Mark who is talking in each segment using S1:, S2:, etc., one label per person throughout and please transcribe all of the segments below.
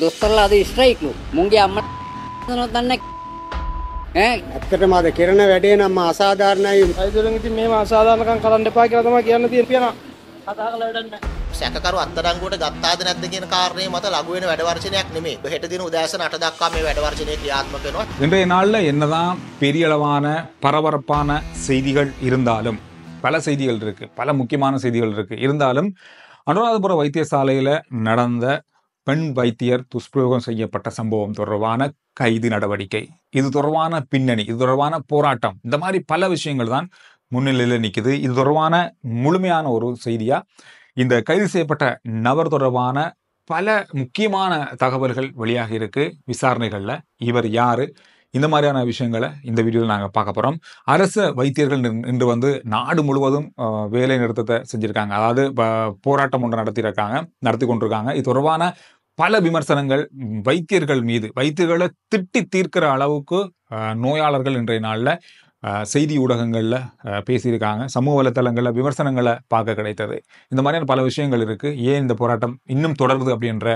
S1: දොස්තරලා අද ස්ට්‍රයික්ලු. මුන්ගේ අම්මා දන්නේ
S2: ඇත්තටම අද කිරණ වැඩේ නම් අසාධාරණයි.
S3: අයිදුලන් ඉතින් මේව අසාධාරණකම් කරන්න එපා කියලා තමයි කියන්න තියෙන්නේ. කතා කරලා වැඩක් නැහැ.
S4: සැකකරු අත්අඩංගුවට ගත්තාද නැද්ද කියන කාරණේ මත ලඝු වෙන වැඩ වර්ජනයක් නෙමෙයි. හෙට දින උදෑසන 8 දක්වා මේ වැඩ වර්ජනය ක්‍රියාත්මක වෙනවා.
S5: இன்றைய நாளில் என்னதான் பெரிய அளவான பரபரப்பான செய்திகள் இருந்தாலும் பல செய்திகள் இருக்கு, பல முக்கியமான செய்திகள் இருக்கு. இருந்தாலும் அனுராதபுரம் வைத்தியசாலையில நடந்த பெண் வைத்தியர் துஷ்பிரயோகம் செய்யப்பட்ட சம்பவம் தொடர்பான கைது நடவடிக்கை, இது தொடர்பான பின்னணி, இது தொடர்பான போராட்டம், இந்த மாதிரி பல விஷயங்கள் தான் முன்னிலையில் நிற்குது. இது தொடர்பான முழுமையான ஒரு செய்தியா இந்த கைது செய்யப்பட்ட நபர் தொடர்பான பல முக்கியமான தகவல்கள் வெளியாக இருக்கு. விசாரணைகள்ல இவர் யாரு, இந்த மாதிரியான விஷயங்களை இந்த வீடியோவில் நாங்கள் பார்க்க போகிறோம். அரசு வைத்தியர்கள் இன்று வந்து நாடு முழுவதும் வேலை நிறுத்தத்தை செஞ்சுருக்காங்க. அதாவது போராட்டம் ஒன்று நடத்தி கொண்டிருக்காங்க. இது தொடர்பான பல விமர்சனங்கள் வைத்தியர்கள் மீது, வைத்தியர்களை திட்டி தீர்க்கிற அளவுக்கு நோயாளர்கள் இன்றைய நாளில் செய்தி ஊடகங்களில் பேசியிருக்காங்க. சமூக வலைத்தளங்களில் விமர்சனங்களை பார்க்க கிடைத்தது. இந்த மாதிரியான பல விஷயங்கள் இருக்குது. ஏன் இந்த போராட்டம் இன்னும் தொடருது அப்படின்ற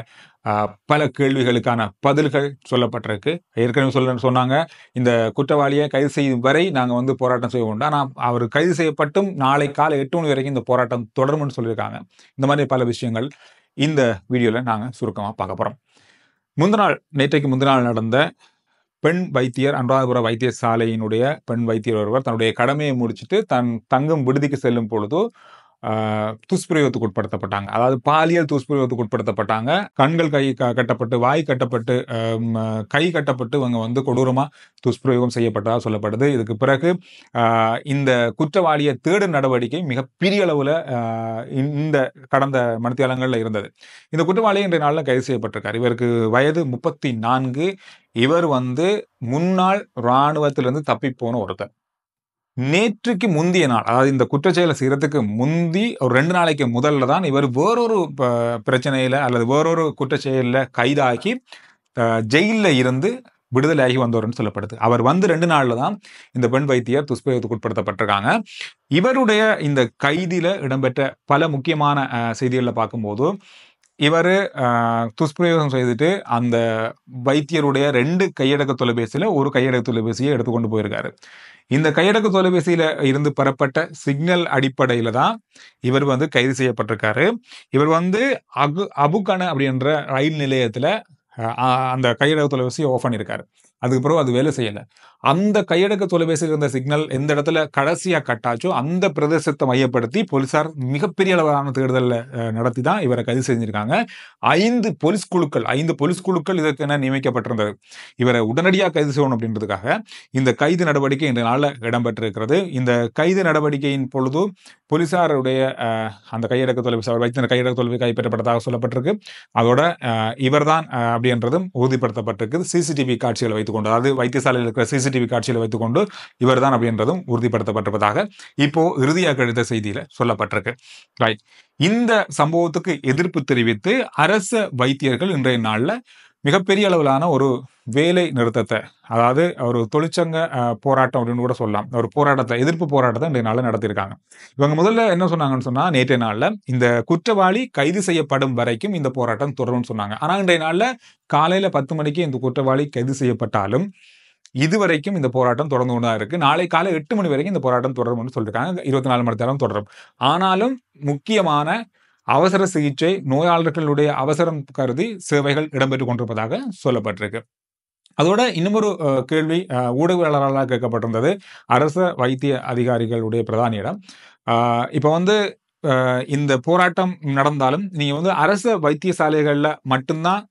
S5: பல கேள்விகளுக்கான பதில்கள் சொல்லப்பட்டிருக்கு. ஏற்கனவே சொன்னாங்க, இந்த குற்றவாளியை கைது செய்யும் வரை நாங்கள் வந்து போராட்டம் செய்ய வேண்டாம், ஆனால் அவர் கைது செய்யப்பட்டும் நாளை காலை 8 மணி வரைக்கும் இந்த போராட்டம் தொடரும்னு சொல்லியிருக்காங்க. இந்த மாதிரி பல விஷயங்கள் இந்த வீடியோவில் நாங்கள் சுருக்கமாக பார்க்க போகிறோம். நேற்றைக்கு முந்தின நாள் நடந்த பெண் வைத்தியர், அனுராதபுரம் வைத்தியசாலையினுடைய பெண் வைத்தியர் ஒருவர் தன்னுடைய கடமையை முடிச்சுட்டு தங்கும் விடுதிக்கு செல்லும் பொழுது துஷ்பிரயோகத்துக்கு உட்படுத்தப்பட்டாங்க. அதாவது பாலியல் துஷ்பிரயோகத்துக்கு உட்படுத்தப்பட்டாங்க. கண்கள் கட்டப்பட்டு, வாய் கட்டப்பட்டு, கை கட்டப்பட்டு இவங்க வந்து கொடூரமாக துஷ்பிரயோகம் செய்யப்பட்டதாக சொல்லப்படுது. இதுக்கு பிறகு இந்த குற்றவாளியை தேடும் நடவடிக்கை மிகப்பெரிய அளவில் இந்த கடந்த மணித்தியாலங்களில் இருந்தது. இந்த குற்றவாளி இன்றைய நாளில் கைது செய்யப்பட்டிருக்கார். இவருக்கு வயது 34. இவர் வந்து முன்னாள் இராணுவத்திலிருந்து தப்பி போன ஒருத்தர். நேற்றுக்கு முந்திய நாள், அதாவது இந்த குற்றச்செயலை செய்யறதுக்கு முந்தி ஒரு 2 நாளைக்கு முதல்ல தான் இவர் வேறொரு பிரச்சனையில அல்லது வேறொரு குற்றச்செயலில் கைதாகி ஜெயிலில் இருந்து விடுதலையாகி வந்தவர்னு சொல்லப்படுது. அவர் வந்து 2 நாள்ல தான் இந்த பெண் வைத்தியர் துஷ்பிரயோகத்துக்கு உட்படுத்தப்பட்டிருக்காங்க. இவருடைய இந்த கைதில இடம்பெற்ற பல முக்கியமான செய்திகளில் பார்க்கும்போது, இவர் துஷ்பிரயோகம் செய்துட்டு அந்த வைத்தியருடைய 2 கையடக்க தொலைபேசியில் ஒரு கையடக்க தொலைபேசியை எடுத்துக்கொண்டு போயிருக்காரு. இந்த கையடக்க தொலைபேசியில இருந்து பெறப்பட்ட சிக்னல் அடிப்படையில தான் இவர் வந்து கைது செய்யப்பட்டிருக்காரு. இவர் வந்து அபுகன அப்படின்ற ரயில் நிலையத்துல அந்த கையடக்க தொலைபேசியை ஆஃப் பண்ணியிருக்காரு. அதுக்கு பிறகு அது வேலை செய்யலை. அந்த கையடக்க தொலைபேசியில் இருந்த சிக்னல் எந்த இடத்துல கடைசியாக கட்டாச்சோ அந்த பிரதேசத்தை மையப்படுத்தி போலீசார் மிகப்பெரிய அளவிலான தேடுதலில் நடத்தி தான் இவரை கைது செஞ்சிருக்காங்க. 5 போலீஸ் குழுக்கள் இதற்கென நியமிக்கப்பட்டிருந்தது. இவரை உடனடியாக கைது செய்யணும் அப்படின்றதுக்காக இந்த கைது நடவடிக்கை இன்றைய நாளில் இடம்பெற்றிருக்கிறது. இந்த கைது நடவடிக்கையின் பொழுது போலீசாருடைய அந்த கையடக்க தொலைபேசி, அவர் வைத்த கையடக்க தொலைபேசி கைப்பற்றப்பட்டதாக சொல்லப்பட்டிருக்கு. அதோட இவர்தான் அப்படின்றதும் உறுதிப்படுத்தப்பட்டிருக்கு. சிசிடிவி காட்சிகளை வைத்துக்கொண்டு, அதாவது வைத்தியசாலையில் இருக்கிற சிசிடிவி காட்சிகளை வைத்துக்கொண்டு இவர் தான் அப்படின்றதும் உறுதிப்படுத்தப்பட்டிருப்பதாக இப்போ இறுதியாக கிடைத்த செய்தியில சொல்லப்பட்டிருக்கு. ரைட். இந்த சம்பவத்துக்கு எதிர்ப்பு தெரிவித்து அரச வைத்தியர்கள் இன்றைய நாள்ல மிகப்பெரிய அளவிலான ஒரு வேலை நிறுத்தத்தை, அதாவது ஒரு தொழிற்சங்க போராட்டம் அப்படின்னு கூட சொல்லலாம், ஒரு போராட்டத்தை, எதிர்ப்பு போராட்டத்தை இன்றைய நாளில் நடத்தியிருக்காங்க. இவங்க முதல்ல என்ன சொன்னாங்கன்னு சொன்னா, நேற்றைய நாளில் இந்த குற்றவாளி கைது செய்யப்படும் வரைக்கும் இந்த போராட்டம் தொடரும்னு சொன்னாங்க. ஆனால் இன்றைய நாளில் காலையில 10 மணிக்கு இந்த குற்றவாளி கைது செய்யப்பட்டாலும் இதுவரைக்கும் இந்த போராட்டம் தொடர்ந்து கொண்டுதான் இருக்கு. நாளை காலை 8 மணி வரைக்கும் இந்த போராட்டம் தொடரும்னு சொல்லியிருக்காங்க. 24 மணி நேரம் தொடரும். ஆனாலும் முக்கியமான அவசர சிகிச்சை, நோயாளர்களுடைய அவசரம் கருதி சேவைகள் இடம்பெற்றுக் கொண்டிருப்பதாக சொல்லப்பட்டிருக்கு. அதோட இன்னொரு கேள்வி ஊடகவியலாளர்களால் கேட்கப்பட்டிருந்தது அரச வைத்திய அதிகாரிகளுடைய பிரதானியிடம். இப்போ வந்து இந்த போராட்டம் நடந்தாலும் நீங்க வந்து அரச வைத்தியசாலைகள்ல மட்டும்தான்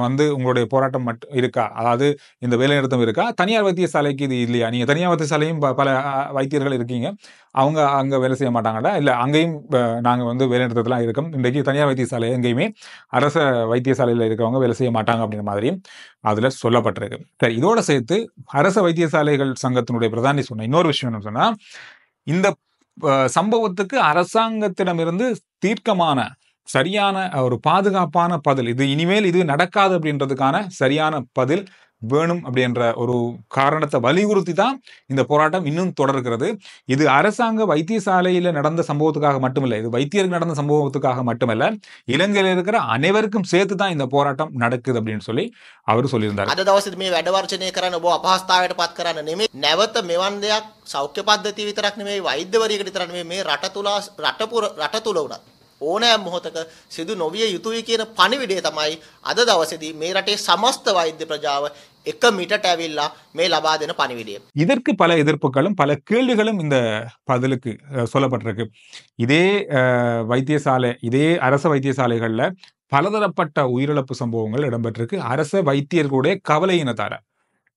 S5: வந்து உங்களுடைய போராட்டம் இருக்கா, அதாவது இந்த வேலைநிறுத்தம் இருக்கா, தனியார் வைத்தியசாலைக்கு இது இல்லையா? நீங்க தனியார் வைத்தியசாலையும் பல வைத்தியர்கள் இருக்கீங்க, அவங்க அங்க வேலை செய்ய மாட்டாங்கடா, இல்ல அங்கேயும் நாங்க வந்து வேலைநிறுத்தலாம் இருக்கோம், இன்றைக்கு தனியார் வைத்தியசாலை எங்கேயுமே அரச வைத்தியசாலையில இருக்கிறவங்க வேலை செய்ய மாட்டாங்க அப்படிங்கிற மாதிரியும் அதுல சொல்லப்பட்டிருக்கு. சரி, இதோட சேர்த்து அரச வைத்தியசாலைகள் சங்கத்தினுடைய பிரதானி சொன்ன இன்னொரு விஷயம் என்ன சொன்னா, இந்த சம்பவத்துக்கு அரசாங்கத்திடமிருந்து தீர்க்கமான சரியான ஒரு பாதுகாப்பான பதில், இது இனிமேல் இது நடக்காது அப்படின்றதுக்கான சரியான பதில் வேணும் அப்படின்ற ஒரு காரணத்தை வலியுறுத்தி தான் இந்த போராட்டம் இன்னும் தொடர்கிறது. இது அரசாங்க வைத்தியசாலையில் நடந்த சம்பவத்துக்காக மட்டுமல்ல, இது வைத்தியருக்கு நடந்த சம்பவத்துக்காக மட்டுமல்ல, இலங்கையில் இருக்கிற அனைவருக்கும் சேர்த்து தான் இந்த போராட்டம் நடக்குது அப்படின்னு சொல்லி அவர் சொல்லியிருந்தார்.
S4: අද දවසේ මේ වැඩ වර්ජනය කරන්න ඔබ අපහසුතාවයට පත් කරන්න නෙමෙයි. නැවත මෙවන් දෙයක් සෞඛ්‍ය පද්ධතිය විතරක් නෙමෙයි වෛද්‍යවරියකට විතරක් නෙමෙයි මේ රට තුල උනත් ඕනෑම මොහොතක සිදු නොවිය යුතුයි කියන පණිවිඩය තමයි අද දවසේදී මේ රටේ සමස්ත වෛද්‍ය ප්‍රජාව එක මිටට ඇවිල්ලා මේ ලබා දෙන පණිවිඩය.
S5: இதற்கு பல எதிர்ப்புகளும் பல கேள்விகளும் இந்த பதிலுக்கு சொல்லப்பட்டிருக்கு. இதே வைத்தியசாலை, இதே அரச வைத்தியசாலைகள்ல பலதரப்பட்ட உயிரிழப்பு சம்பவங்கள் இடம்பெற்றிருக்கு. அரச வைத்தியர்களுடைய கவலையினத்தால,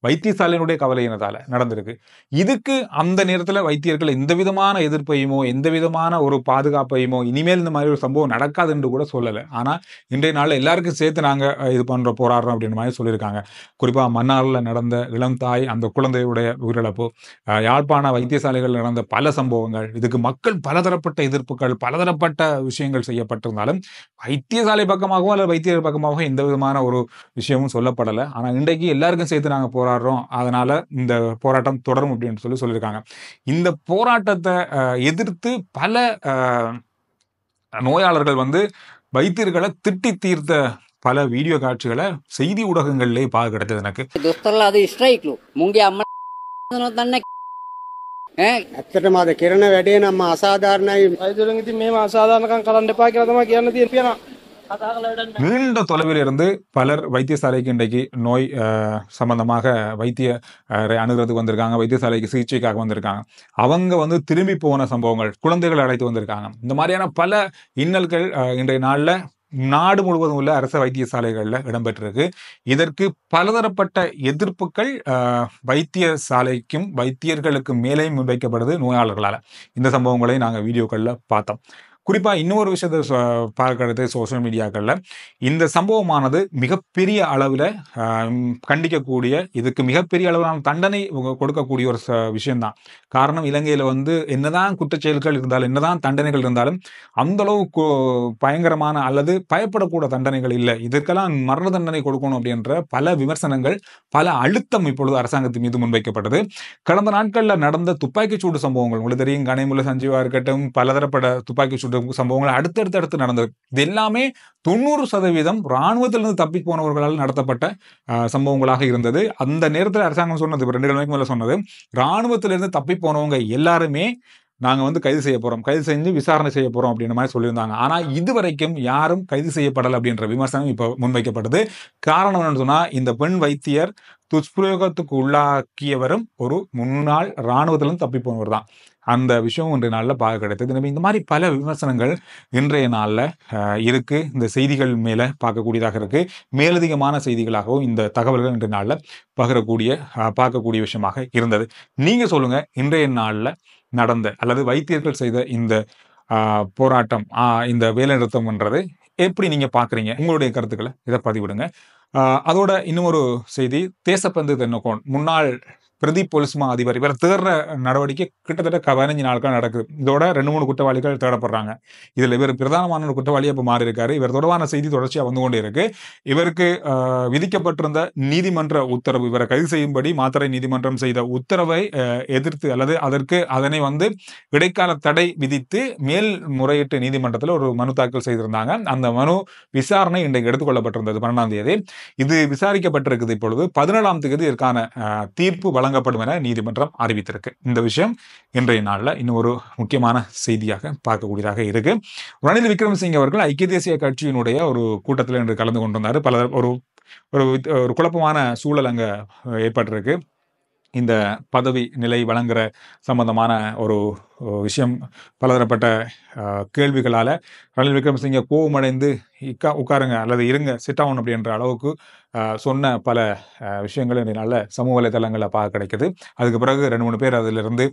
S5: வைத்தியசாலையினுடைய கவலையினத்தால நடந்திருக்கு. இதுக்கு அந்த நேரத்தில் வைத்தியர்கள் எந்த விதமான எதிர்ப்பையுமோ எந்த விதமான ஒரு பாதுகாப்பையுமோ இனிமேல் இந்த மாதிரி ஒரு சம்பவம் நடக்காது என்று கூட சொல்லலை. ஆனால் இன்றைய நாளில் எல்லாருக்கும் சேர்த்து நாங்கள் இது பண்ணுற போராடுறோம் அப்படின்ற மாதிரி சொல்லியிருக்காங்க. குறிப்பாக மன்னாரில் நடந்த இளம் தாய் அந்த குழந்தையுடைய உயிரிழப்பு, யாழ்ப்பாண வைத்தியசாலைகளில் நடந்த பல சம்பவங்கள், இதுக்கு மக்கள் பலதரப்பட்ட எதிர்ப்புகள் பலதரப்பட்ட விஷயங்கள் செய்யப்பட்டிருந்தாலும் வைத்தியசாலை பக்கமாகவோ அல்லது வைத்தியர் பக்கமாகவோ எந்த விதமான ஒரு விஷயமும் சொல்லப்படலை. ஆனால் இன்றைக்கு எல்லாருக்கும் சேர்த்து நாங்கள் போராடுறோம், அதனால இந்த போராட்டம் தொடரும் அப்படின்னு சொல்லியிருக்காங்க. இந்த போராட்டத்தை எதிர்த்து பல நோயாளர்கள் வைத்தியர்களை திட்டி தீர்த்த பல வீடியோ காட்சிகளை செய்தி ஊடகங்களிலே பார்க்க கிடைத்தது எனக்கு.
S1: දොස්තරලා අද ස්ට්‍රයික්ලු මුංගේ අම්මා දන්නවද
S2: ඇත්තටම අද කරන වැඩේ නම් අසාධාරණයි.
S3: වෛද්‍යවරුන් ඉතින් මෙහෙම අසාධාරණකම් කරන්න එපා කියලා තමයි කියන්න තියෙන්නේ පියනා.
S5: நீண்ட தொலைவில் இருந்து பலர் வைத்தியசாலைக்கு இன்றைக்கு நோய் சம்பந்தமாக வைத்தியரை அணுகிறது வந்திருக்காங்க, வைத்தியசாலைக்கு சிகிச்சைக்காக வந்திருக்காங்க. அவங்க திரும்பி போன சம்பவங்கள், குழந்தைகள் அழைத்து வந்திருக்காங்க. இந்த மாதிரியான பல இன்னல்கள் இன்றைய நாளில் நாடு முழுவதும் உள்ள அரச வைத்தியசாலைகளில் இடம்பெற்றிருக்கு. இதற்கு பலதரப்பட்ட எதிர்ப்புகள் வைத்தியசாலைக்கும் வைத்தியர்களுக்கு மேலே முன்வைக்கப்படுது நோயாளர்களால். இந்த சம்பவங்களை நாங்கள் வீடியோக்களில் பார்த்தோம். குறிப்பாக இன்னொரு விஷயத்தை பார்க்கறது சோசியல் மீடியாக்களில் இந்த சம்பவமானது மிகப்பெரிய அளவில் கண்டிக்கக்கூடிய, இதுக்கு மிகப்பெரிய அளவிலான தண்டனை கொடுக்கக்கூடிய ஒரு விஷயம்தான். காரணம், இலங்கையில் என்னதான் குற்றச்செயல்கள் இருந்தாலும் என்னதான் தண்டனைகள் இருந்தாலும் அந்தளவு பயங்கரமான அல்லது பயப்படக்கூட தண்டனைகள் இல்லை. இதற்கெல்லாம் மரண தண்டனை கொடுக்கணும் அப்படின்ற பல விமர்சனங்கள், பல அழுத்தம் இப்பொழுது அரசாங்கத்தின் மீது முன்வைக்கப்பட்டது. கடந்த நாட்களில் நடந்த துப்பாக்கிச்சூடு சம்பவங்கள், உங்களுக்கு தெரியும், கனிமுல்ல சஞ்சீவா இருக்கட்டும், பலதரப்பட்ட துப்பாக்கிச்சூடு சம்பவங்கள் அடுத்தடுத்து நடந்தது. இது எல்லாமே 90% இராணுவத்திலிருந்து தப்பி போனவர்களால் நடத்தப்பட்ட சம்பவங்களாக இருந்தது. அந்த நேரத்தில் அரசாங்கம் சொன்னது, 2 கிழமைக்கு மேல சொன்னது, இராணுவத்திலிருந்து தப்பி போனவங்க எல்லாருமே நாங்கள் கைது செய்ய போகிறோம், கைது செஞ்சு விசாரணை செய்ய போகிறோம் அப்படின்ற மாதிரி சொல்லியிருந்தாங்க. ஆனால் இதுவரைக்கும் யாரும் கைது செய்யப்படலை அப்படின்ற விமர்சனம் இப்போ முன்வைக்கப்படுது. காரணம் என்னன்னு சொன்னால், இந்த பெண் வைத்தியர் துஷ்பிரயோகத்துக்கு உள்ளாக்கியவரும் ஒரு முன்னாள் இராணுவத்திலிருந்து தப்பி போனவர் தான். அந்த விஷயம் இன்றைய நாளில் பார்க்க கிடைத்தது. எனவே இந்த மாதிரி பல விமர்சனங்கள் இன்றைய நாளில் இருக்குது. இந்த செய்திகள் மேலே பார்க்கக்கூடியதாக இருக்குது. மேலதிகமான செய்திகளாகவும் இந்த தகவல்கள் இன்றைய நாளில் பார்க்கக்கூடிய விஷயமாக இருந்தது. நீங்கள் சொல்லுங்கள், இன்றைய நாளில் நடந்த அல்லது வைத்தியர்கள் செய்த இந்த போராட்டம், இந்த வேலைநிறுத்தம்ன்றது எப்படி நீங்கள் பார்க்குறீங்க? உங்களுடைய கருத்துக்களை இதை பதிவிடுங்க. அதோட இன்னும் ஒரு செய்தி, தேசப்பந்து தென்னகோன் முன்னாள் பிரதி போலீஸ் மா அதிபர் இவர் தேடுற நடவடிக்கை கிட்டத்தட்ட 15 நாட்கள் நடக்குது. இதோட 2-3 குற்றவாளிகள் தேடப்படுறாங்க. இதில் இவர் பிரதானமான ஒரு குற்றவாளியாக இப்போ மாறி இருக்காரு. இவர் தொடர்பான செய்தி தொடர்ச்சியாக வந்து கொண்டே இருக்கு. இவருக்கு விதிக்கப்பட்டிருந்த நீதிமன்ற உத்தரவு, இவரை கைது செய்யும்படி மாத்தறை நீதிமன்றம் செய்த உத்தரவை எதிர்த்து அல்லது அதனை இடைக்கால தடை விதித்து மேல் முறையீட்டு நீதிமன்றத்தில் ஒரு மனு தாக்கல் செய்திருந்தாங்க. அந்த மனு விசாரணை இன்றைக்கு எடுத்துக்கொள்ளப்பட்டிருந்தது 12ஆம் தேதி. இது விசாரிக்கப்பட்டிருக்குது. இப்பொழுது 17ஆம் தேதி இதற்கான தீர்ப்பு வழங்கப்படும் என நீதிமன்றம் அறிவித்திருக்கு. இந்த விஷயம் இன்றைய நாளில் இன்னும் ஒரு முக்கியமான செய்தியாக பார்க்கக்கூடியதாக இருக்கு. ரணில் விக்ரமசிங்கே அவர்கள் ஐக்கிய தேசிய கட்சியினுடைய ஒரு கூட்டத்தில் இன்று கலந்து கொண்டிருந்தார். பல ஒரு குழப்பமான சூழல் அங்கே ஏற்பட்டிருக்கு. இந்த பதவி நிலை வழங்குற சம்பந்தமான ஒரு விஷயம் பலதரப்பட்ட கேள்விகளால் ரணில் விக்ரமசிங்கே கோபமடைந்து உட்காருங்க அல்லது இருங்க, சிட் டவுன் அப்படின்ற அளவுக்கு சொன்ன பல விஷயங்கள் என்னால் சமூக வலைதளங்களில் பார்க்க கிடைக்குது. அதுக்கு பிறகு 2-3 பேர் அதிலிருந்து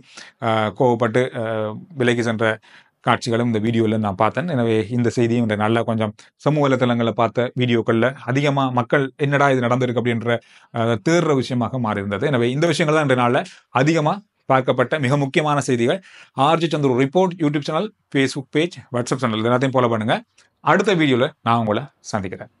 S5: கோபப்பட்டு விலகி சென்ற காட்சிகளும் இந்த வீடியோவில் நான் பார்த்தேன். எனவே இந்த செய்தியும் இந்த நல்ல கொஞ்சம் சமூக வலைத்தளங்களில் பார்த்த வீடியோக்களில் அதிகமாக மக்கள் என்னடா இது நடந்திருக்கு அப்படின்ற தேடுற விஷயமாக மாறி இருந்தது. எனவே இந்த விஷயங்கள் தான் இன்றைய நாளில் அதிகமாக பார்க்கப்பட்ட மிக முக்கியமான செய்திகள். RG Chandru report YouTube channel, Facebook page, WhatsApp channel எல்லாத்தையும் ஃபாலோ பண்ணுங்கள். அடுத்த வீடியோவில் நான் உங்களை சந்திக்கிறேன்.